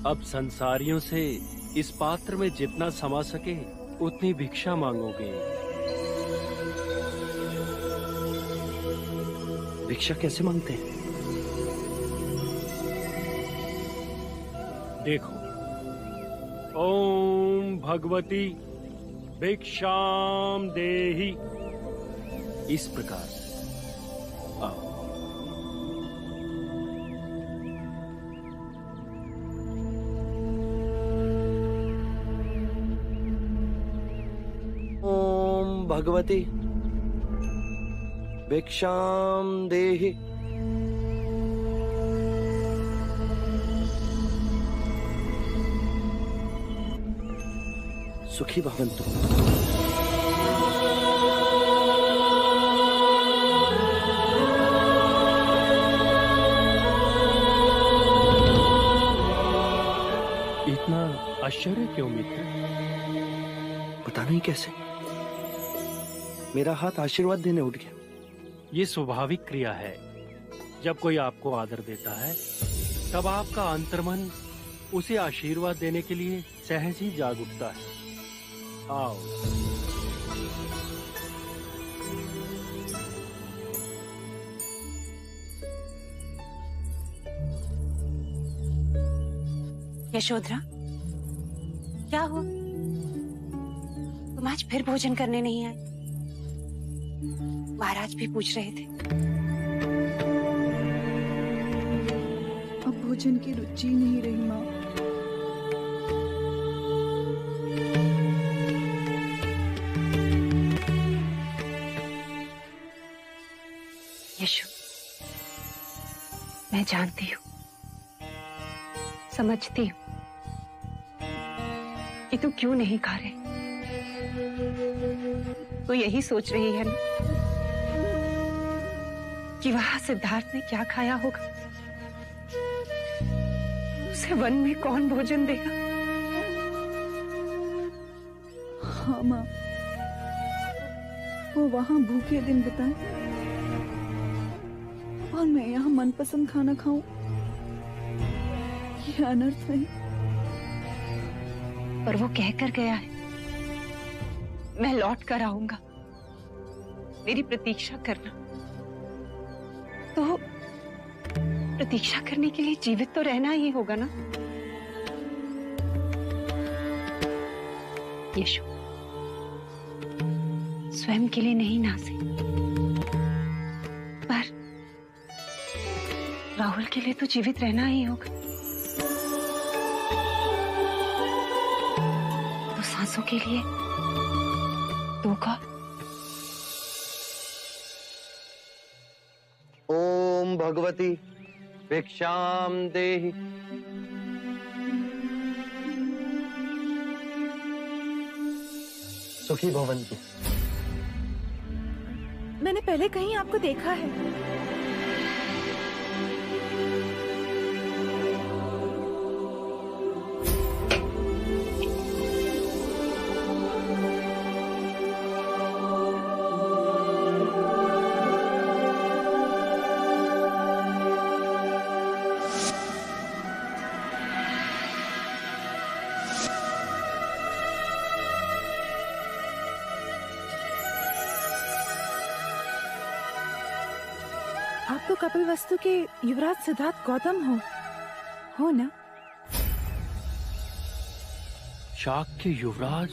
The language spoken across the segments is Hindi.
अब संसारियों से इस पात्र में जितना समा सके उतनी भिक्षा मांगोगे। भिक्षा कैसे मांगते हैं? देखो, ओम भगवती भिक्षाम देहि, इस प्रकार से। आओ। ओम भगवती भिक्षाम देहि। सुखी भवन्तु। इतना आश्चर्य क्यों मित्र? पता नहीं कैसे मेरा हाथ आशीर्वाद देने उठ गया। ये स्वाभाविक क्रिया है। जब कोई आपको आदर देता है तब आपका अंतर्मन उसे आशीर्वाद देने के लिए सहज ही जाग उठता है। आओ। यशोधरा, क्या हो? तुम आज फिर भोजन करने नहीं आए? महाराज भी पूछ रहे थे। अब भोजन की रुचि नहीं रही माँ। यशु, मैं जानती हूँ, समझती हूँ कि तू क्यों नहीं खा रहे। तू यही सोच रही है ना कि वहां सिद्धार्थ ने क्या खाया होगा, उसे वन में कौन भोजन देगा। हाँ माँ, वो वहां भूखे दिन बिताए और मैं यहाँ मनपसंद खाना खाऊं, ये अनर्थ नहीं। पर वो कहकर गया है, मैं लौट कर आऊंगा, मेरी प्रतीक्षा करना। तो प्रतीक्षा करने के लिए जीवित तो रहना ही होगा ना। यशु, स्वयं के लिए नहीं नासे, पर राहुल के लिए तो जीवित रहना ही होगा। तो सांसों के लिए दो का। ओम भगवती भिक्षाम देहि। सुखी भवन्तु। मैंने पहले कहीं आपको देखा है। आप तो कपिलवस्तु के युवराज सिद्धार्थ गौतम हो ना? शाक्य युवराज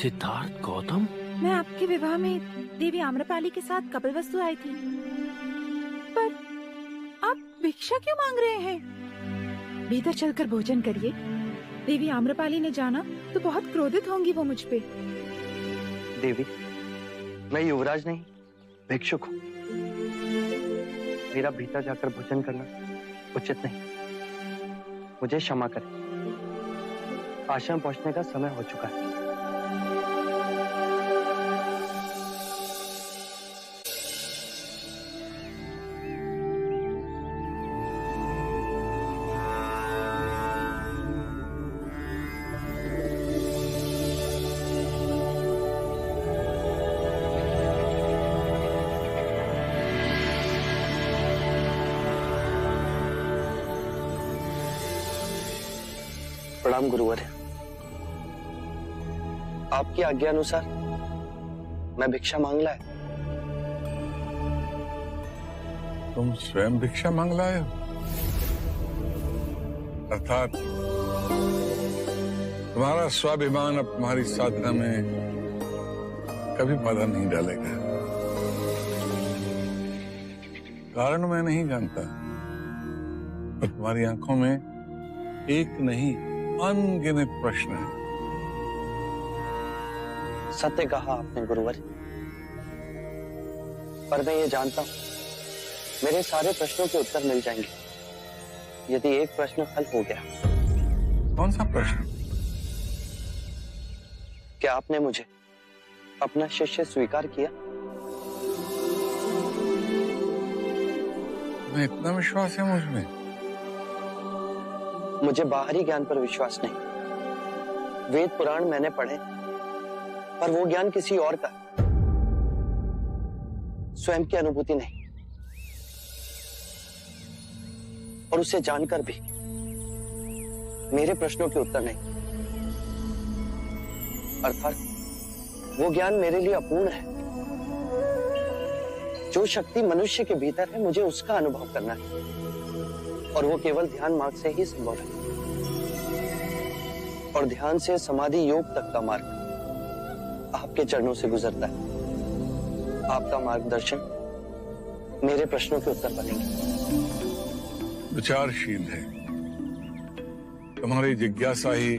सिद्धार्थ गौतम? मैं आपके विवाह में देवी आम्रपाली के साथ कपिलवस्तु आई थी, पर आप भिक्षा क्यों मांग रहे हैं? भीतर चलकर भोजन करिए। देवी आम्रपाली ने जाना तो बहुत क्रोधित होंगी वो मुझ पे। देवी, मैं युवराज नहीं, भिक्षुक हूँ। मेरा भीतर जाकर भोजन करना उचित नहीं। मुझे क्षमा करें, आश्रम पहुंचने का समय हो चुका है। प्रणाम गुरुवर। आपकी आज्ञा अनुसार मैं भिक्षा मांग लाया। तुम स्वयं भिक्षा मांग लाए हो? अर्थात तुम्हारा स्वाभिमान अब तुम्हारी साधना में कभी बाधा नहीं डालेगा। कारण मैं नहीं जानता, पर तुम्हारी आंखों में एक नहीं अनगिनत प्रश्न है। सत्य कहा आपने गुरुवर, पर मैं ये जानता हूं मेरे सारे प्रश्नों के उत्तर मिल जाएंगे यदि एक प्रश्न हल हो गया। कौन सा प्रश्न? क्या आपने मुझे अपना शिष्य स्वीकार किया? तुम्हें इतना विश्वास है मुझ में? मुझे बाहरी ज्ञान पर विश्वास नहीं। वेद पुराण मैंने पढ़े, पर वो ज्ञान किसी और का, स्वयं की अनुभूति नहीं। और उसे जानकर भी मेरे प्रश्नों के उत्तर नहीं। अर्थात वो ज्ञान मेरे लिए अपूर्ण है। जो शक्ति मनुष्य के भीतर है, मुझे उसका अनुभव करना है, और वो केवल ध्यान मार्ग से ही संभव है। और ध्यान से समाधि योग तक का मार्ग आपके चरणों से गुजरता है। आपका मार्गदर्शन मेरे प्रश्नों के उत्तर बनेंगे। विचारशील है तुम्हारी जिज्ञासा ही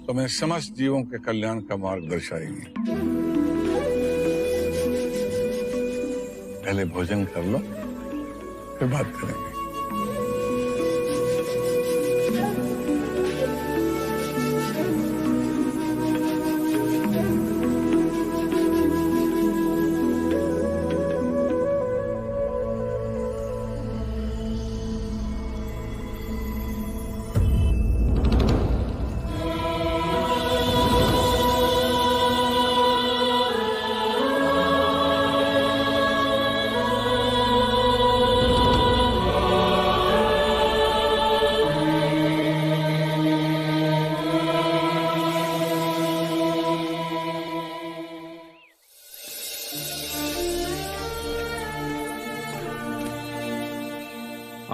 तुम्हें समस्त जीवों के कल्याण का मार्ग दर्शाएगी। पहले भोजन कर लो, फिर बात करेंगे।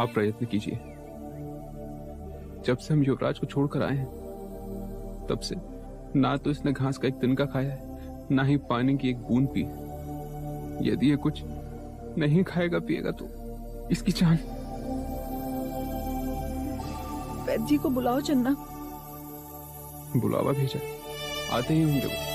आप प्रयत्न कीजिए। जब से हम युवराज को छोड़कर आए हैं, तब से ना तो इसने घास का एक तिनका खाया है, ना ही पानी की एक बूंद पी। यदि ये कुछ नहीं खाएगा पिएगा तो इसकी जान। वैद्य जी को बुलाओ चन्ना। बुलावा भेजा, आते ही होंगे वो।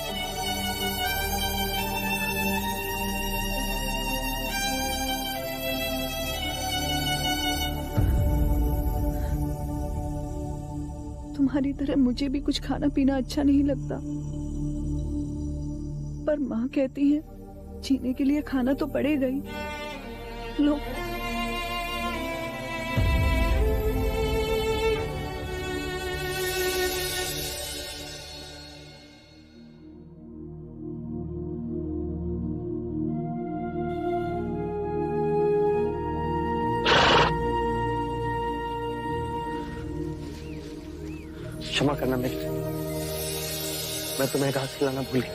तुम्हारी तरह मुझे भी कुछ खाना पीना अच्छा नहीं लगता, पर माँ कहती है जीने के लिए खाना तो पड़ेगा ही। लो। क्षमा करना मित्र, मैं तुम्हें घास खिलाना भूल गई।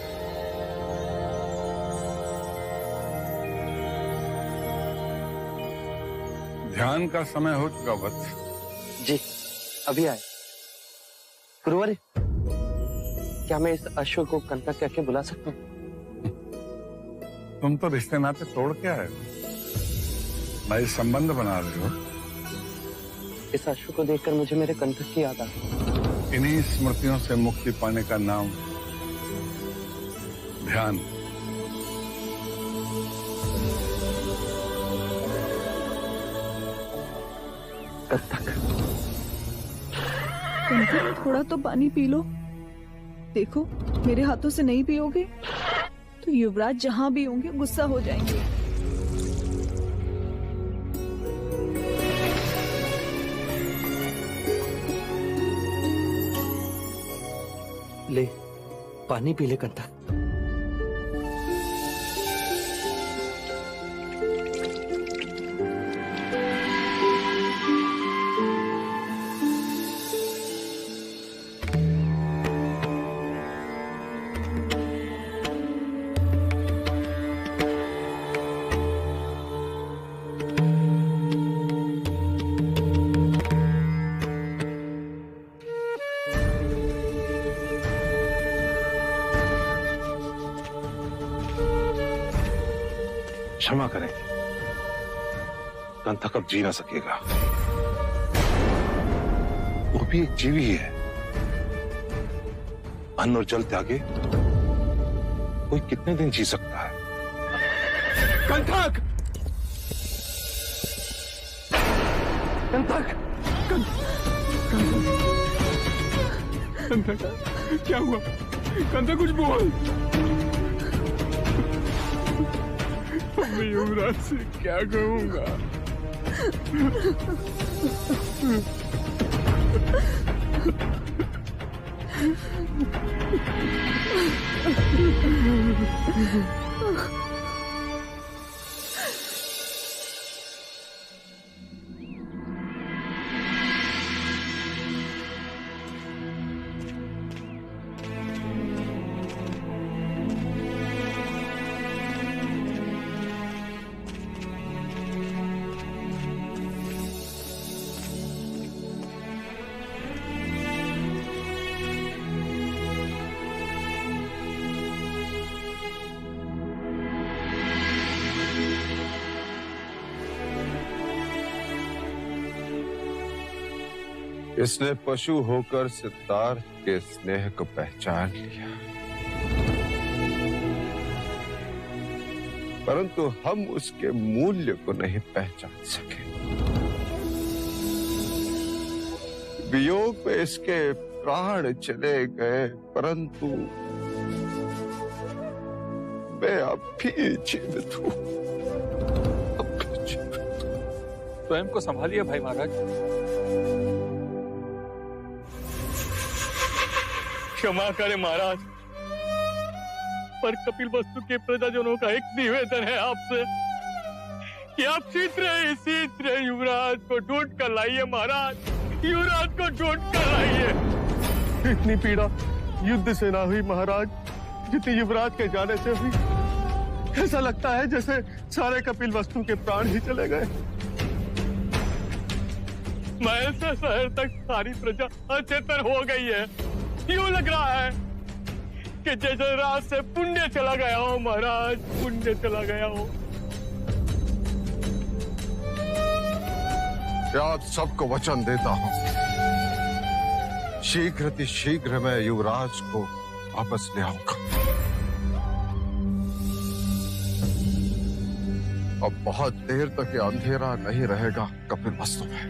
ध्यान का समय हो चुका वत्स। जी अभी आए। गुरुवर, क्या मैं इस अश्व को कंटक कह के बुला सकता हूँ? तुम तो रिश्ते नाते तोड़ के आए हो, नए संबंध बना रहे हो। इस अश्व को देखकर मुझे मेरे कंटक की याद आ गई। इन्हीं स्मृतियों से मुक्ति पाने का नाम ध्यान। कंटक, थोड़ा तो पानी पी लो। देखो मेरे हाथों से नहीं पियोगे तो युवराज जहां भी होंगे गुस्सा हो जाएंगे। ले पानी पी ले कंटक। क्षमा करेंगे। कंथक अब जी ना सकेगा। वो भी एक जीवी है। अन्न और जल त्यागे कोई कितने दिन जी सकता है? कंथक! कंथक! कंथक, क्या हुआ? कंथक कुछ बोल। मैं युवराज से क्या कहूंगा? इसने पशु होकर सिद्धार्थ के स्नेह को पहचान लिया, परंतु हम उसके मूल्य को नहीं पहचान सके। वियोग में इसके प्राण चले गए, परंतु मैं अब भी जीवित हूं। स्वयं को संभालिए भाई महाराज। क्षमा करें महाराज, पर कपिल वस्तु के प्रजाजनों का एक निवेदन है आपसे कि आप शीघ्र युवराज को ढूंढ कर लाइए महाराज, युवराज को ढूंढ कर लाइए। इतनी पीड़ा युद्ध से ना हुई महाराज जितनी युवराज के जाने से हुई। ऐसा लगता है जैसे सारे कपिल वस्तु के प्राण ही चले गए। महल से शहर तक सारी प्रजा अचेतन हो गई है। यूं लग रहा है कि जैसे रात से पुण्य चला गया हो महाराज, पुण्य चला गया हो। आज सबको वचन देता हूं, शीघ्र मैं युवराज को वापस ले आऊंगा। अब बहुत देर तक ये अंधेरा नहीं रहेगा कपिल वस्तु में।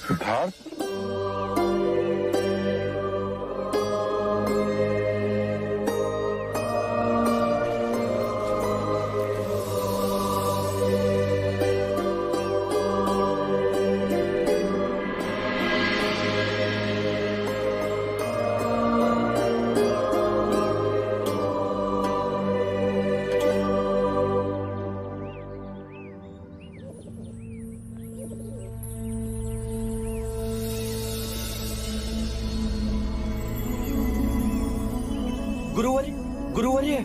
सिद्धार्थ, गुरुवर्य,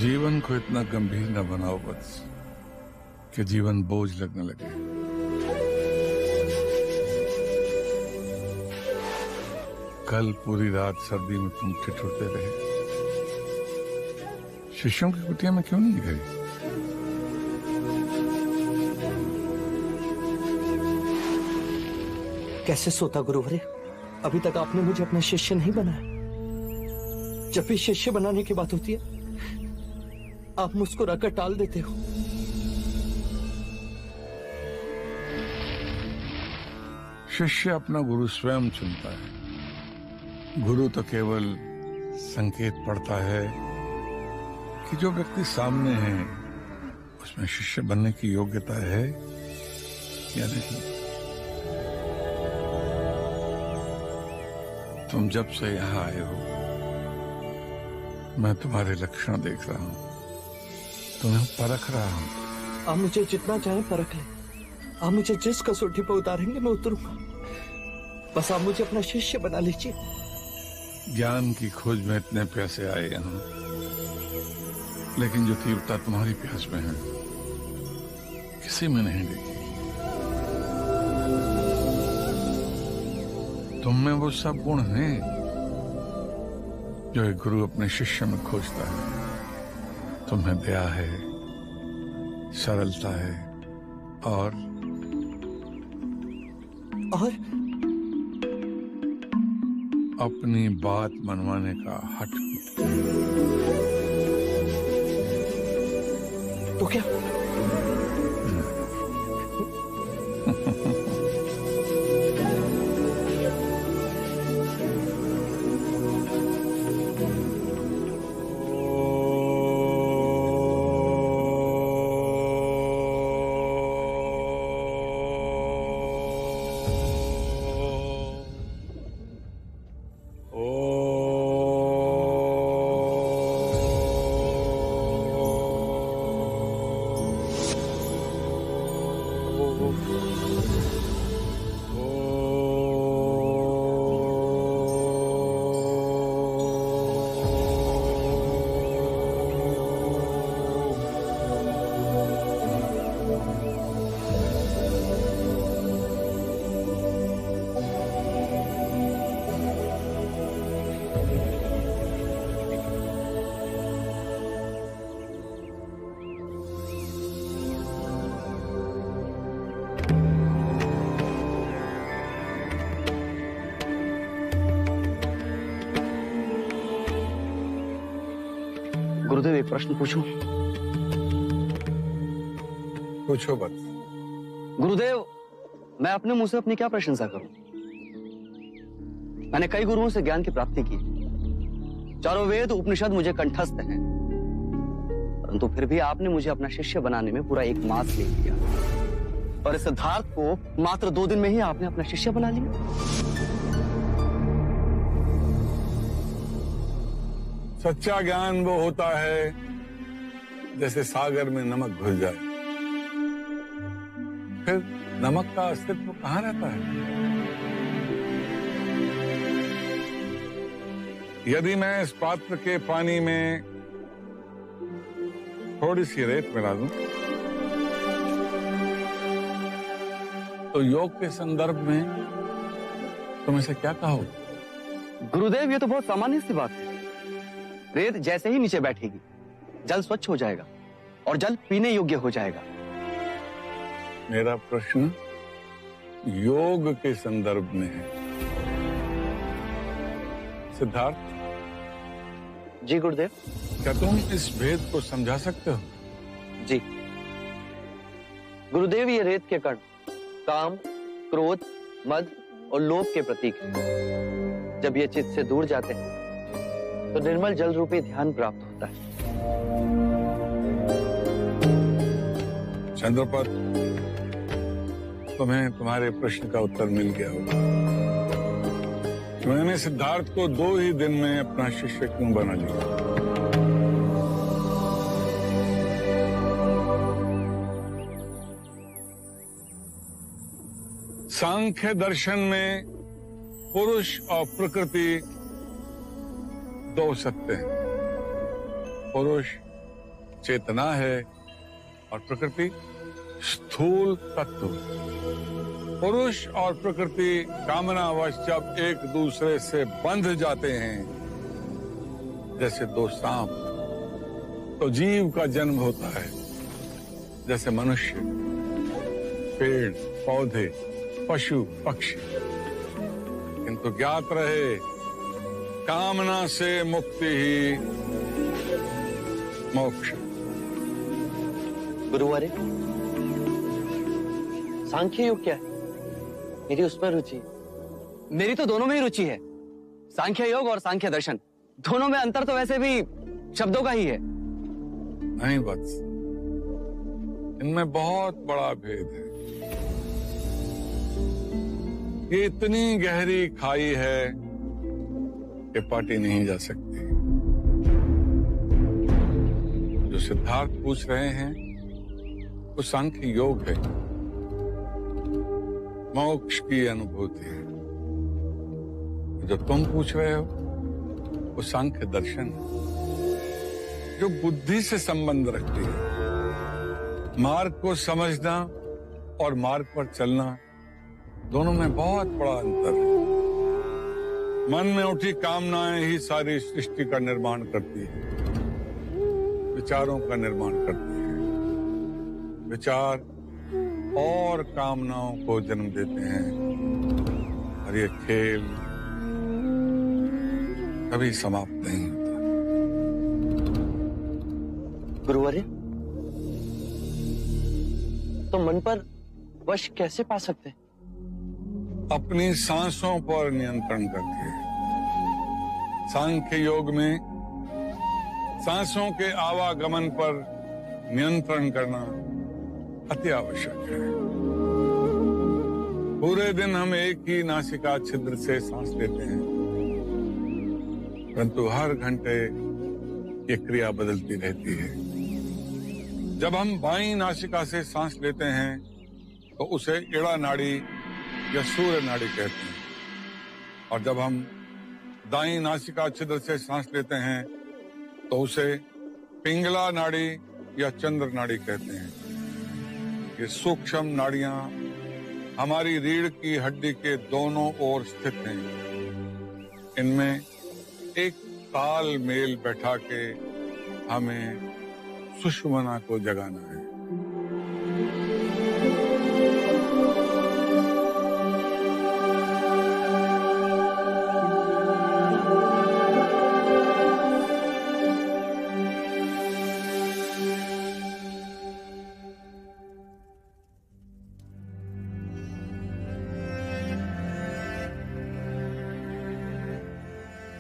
जीवन को इतना गंभीर न बनाओ वत्स कि जीवन बोझ लगने लगे। कल पूरी रात सर्दी में तुम ठिठुरते रहे। शिष्यों की कुटिया में क्यों नहीं गए? कैसे सोता गुरुवर्य? अभी तक आपने मुझे अपना शिष्य नहीं बनाया। जब भी शिष्य बनाने की बात होती है आप मुस्कुराकर टाल देते हो। शिष्य अपना गुरु स्वयं चुनता है। गुरु तो केवल संकेत पड़ता है कि जो व्यक्ति सामने है उसमें शिष्य बनने की योग्यता है या नहीं? तुम जब से यहाँ आए हो मैं तुम्हारे लक्षण देख रहा हूँ, तुम्हें परख रहा हूँ। आप मुझे जितना चाहे परख ले, आप मुझे जिस कसौटी पर उतारेंगे मैं उतरूंगा। बस आप मुझे अपना शिष्य बना लीजिए। ज्ञान की खोज में इतने प्यासे आए यहाँ, लेकिन जो तीव्रता तुम्हारी प्यास में है किसी में नहीं देखी। तुम में वो सब गुण हैं जो एक गुरु अपने शिष्य में खोजता है। तुम्हें दया है, सरलता है और अपनी बात मनवाने का हट। तो क्या? गुरुदेव एक प्रश्न पूछूं? पूछो बस। गुरुदेव मैं अपने मुंह से अपनी क्या प्रशंसा करूं? मैंने कई गुरुओं से ज्ञान की प्राप्ति की, चारों वेद उपनिषद मुझे कंठस्थ हैं, परंतु फिर भी आपने मुझे अपना शिष्य बनाने में पूरा 1 मास ले लिया और इस सिद्धार्थ को मात्र 2 दिन में ही आपने अपना शिष्य बना लिया। सच्चा ज्ञान वो होता है जैसे सागर में नमक घुल जाए, फिर नमक का अस्तित्व कहाँ रहता है? यदि मैं इस पात्र के पानी में थोड़ी सी रेत मिला दूं, तो योग के संदर्भ में तुम इसे क्या कहोगे? गुरुदेव ये तो बहुत सामान्य सी बात है। रेत जैसे ही नीचे बैठेगी जल स्वच्छ हो जाएगा और जल पीने योग्य हो जाएगा। मेरा प्रश्न योग के संदर्भ में है। सिद्धार्थ। जी गुरुदेव। क्या तुम इस भेद को समझा सकते हो? जी गुरुदेव, ये रेत के कण काम, क्रोध, मद और लोभ के प्रतीक हैं। जब ये चित्त से दूर जाते हैं तो निर्मल जल रूपी ध्यान प्राप्त होता है। चंद्रपत, तुम्हें तुम्हारे प्रश्न का उत्तर मिल गया होगा। मैंने सिद्धार्थ को 2 ही दिन में अपना शिष्य क्यों बना लिया? सांख्य दर्शन में पुरुष और प्रकृति 2 सत्य हैं। पुरुष चेतना है और प्रकृति स्थूल तत्व। पुरुष और प्रकृति कामनावश जब एक दूसरे से बंध जाते हैं, जैसे 2 सांप, तो जीव का जन्म होता है। जैसे मनुष्य, पेड़, पौधे, पशु, पक्षी। किंतु ज्ञात रहे, कामना से मुक्ति ही मोक्ष। गुरुवारे, सांख्य योग क्या है? मेरी उसमें रुचि। मेरी तो दोनों में ही रुचि है, सांख्य योग और सांख्य दर्शन। दोनों में अंतर तो वैसे भी शब्दों का ही है। नहीं वत्स, इनमें बहुत बड़ा भेद है। ये इतनी गहरी खाई है कि पाटी नहीं जा सकती। जो सिद्धार्थ पूछ रहे हैं वो सांख्य योग है, मोक्ष की अनुभूति है। जो तुम पूछ रहे हो वो सांख्य दर्शन है, जो बुद्धि से संबंध रखती है। मार्ग को समझना और मार्ग पर चलना, दोनों में बहुत बड़ा अंतर है। मन में उठी कामनाएं ही सारी सृष्टि का निर्माण करती है, विचारों का निर्माण करती है। विचार और कामनाओं को जन्म देते हैं और ये खेल कभी समाप्त नहीं होता। गुरुवर्य, तो मन पर वश कैसे पा सकते? अपनी सांसों पर नियंत्रण करके। सांख्य योग में सांसों के आवागमन पर नियंत्रण करना अति आवश्यक है। पूरे दिन हम एक ही नासिका छिद्र से सांस लेते हैं, परंतु हर घंटे ये क्रिया बदलती रहती है। जब हम बाईं नासिका से सांस लेते हैं तो उसे इड़ा नाड़ी या सूर्य नाड़ी कहते हैं, और जब हम दाईं नासिका छिद्र से सांस लेते हैं तो उसे पिंगला नाड़ी या चंद्र नाड़ी कहते हैं। ये सूक्ष्म नाड़ियां हमारी रीढ़ की हड्डी के दोनों ओर स्थित हैं। इनमें एक तालमेल बैठा के हमें सुषुम्ना को जगाना है।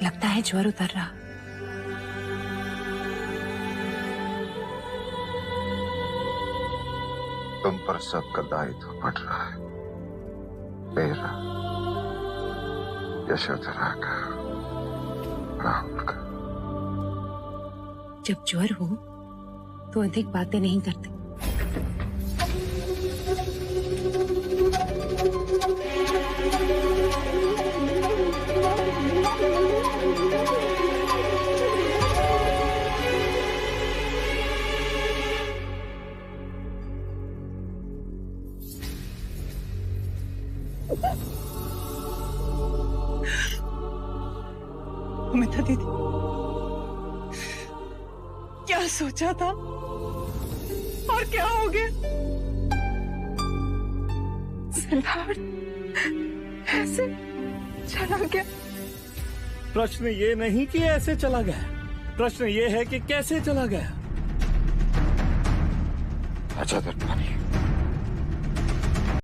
लगता है ज्वर उतर रहा। तुम पर सबका दायित्व बढ़ रहा है, मेरा, यशोधरा का, राहुल का। जब ज्वर हो तो अधिक बातें नहीं करते। अमिता दीदी, क्या सोचा था और क्या हो गया? सिद्धार्थ ऐसे चला गया। प्रश्न ये नहीं कि ऐसे चला गया, प्रश्न ये है कि कैसे चला गया। अच्छा दर्पणी,